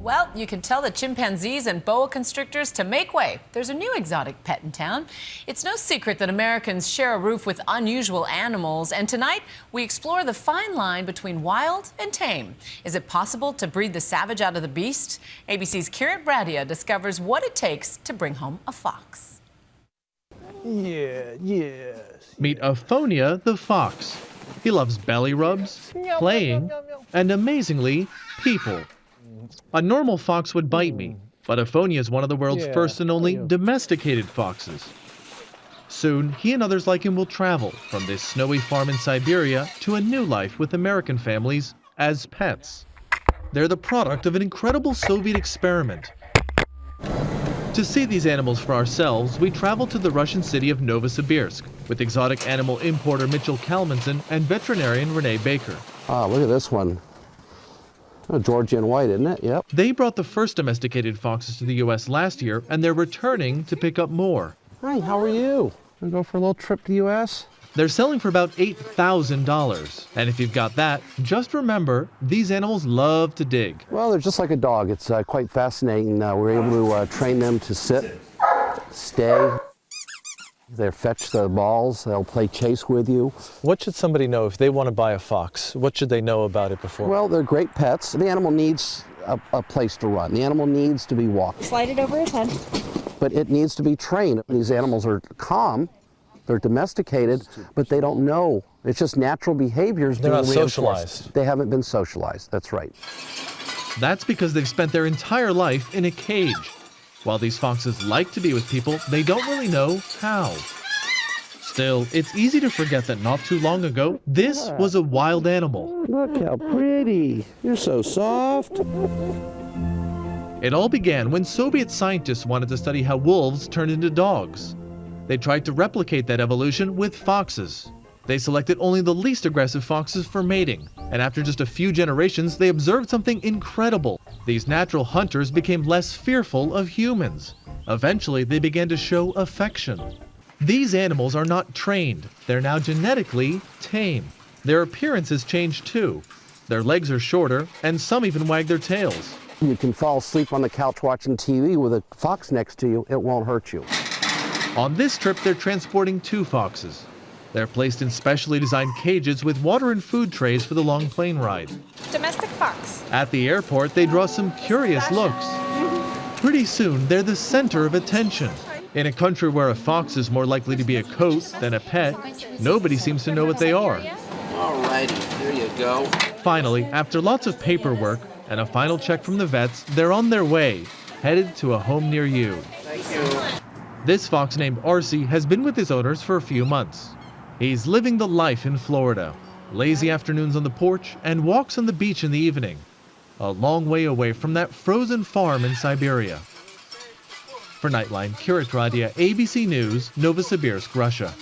Well, you can tell the chimpanzees and boa constrictors to make way. There's a new exotic pet in town. It's no secret that Americans share a roof with unusual animals, and tonight we explore the fine line between wild and tame. Is it possible to breed the savage out of the beast? ABC's Kirit Bradia discovers what it takes to bring home a fox. Yes. Meet Aphonia the fox. He loves belly rubs, playing, and amazingly, people. A normal fox would bite me, but Aphonia is one of the world's first and only domesticated foxes. Soon, he and others like him will travel from this snowy farm in Siberia to a new life with American families as pets. They're the product of an incredible Soviet experiment. To see these animals for ourselves, we traveled to the Russian city of Novosibirsk with exotic animal importer Mitchell Kalmanson and veterinarian Renee Baker. Ah, look at this one. Oh, Georgian white, isn't it? Yep. They brought the first domesticated foxes to the U.S. last year, and they're returning to pick up more. Hi, how are you? Wanna go for a little trip to the U.S.? They're selling for about $8,000. And if you've got that, just remember, these animals love to dig. Well, they're just like a dog. It's quite fascinating. We're able to train them to sit, stay. They fetch the balls. They'll play chase with you. What should somebody know if they want to buy a fox? What should they know about it before? Well, they're great pets. The animal needs a place to run. The animal needs to be walked. Slide it over his head. But it needs to be trained. These animals are calm. They're domesticated, but they don't know. It's just natural behaviors being reinforced. They're not socialized. They haven't been socialized. That's right. That's because they've spent their entire life in a cage. While these foxes like to be with people, they don't really know how. Still, it's easy to forget that not too long ago, this was a wild animal. Look how pretty. You're so soft. It all began when Soviet scientists wanted to study how wolves turned into dogs. They tried to replicate that evolution with foxes. They selected only the least aggressive foxes for mating, and after just a few generations, they observed something incredible. These natural hunters became less fearful of humans. Eventually, they began to show affection. These animals are not trained. They're now genetically tame. Their appearance has changed too. Their legs are shorter, and some even wag their tails. You can fall asleep on the couch watching TV with a fox next to you. It won't hurt you. On this trip, they're transporting 2 foxes. They're placed in specially designed cages with water and food trays for the long plane ride. Domestic fox. At the airport, they draw some curious looks. Pretty soon, they're the center of attention. In a country where a fox is more likely to be a coat than a pet, nobody seems to know what they are. Alrighty, there you go. Finally, after lots of paperwork and a final check from the vets, they're on their way, headed to a home near you. Thank you. This fox named Arcee has been with his owners for a few months. He's living the life in Florida, lazy afternoons on the porch and walks on the beach in the evening, a long way away from that frozen farm in Siberia. For Nightline, Kirit Bradia, ABC News, Novosibirsk, Russia.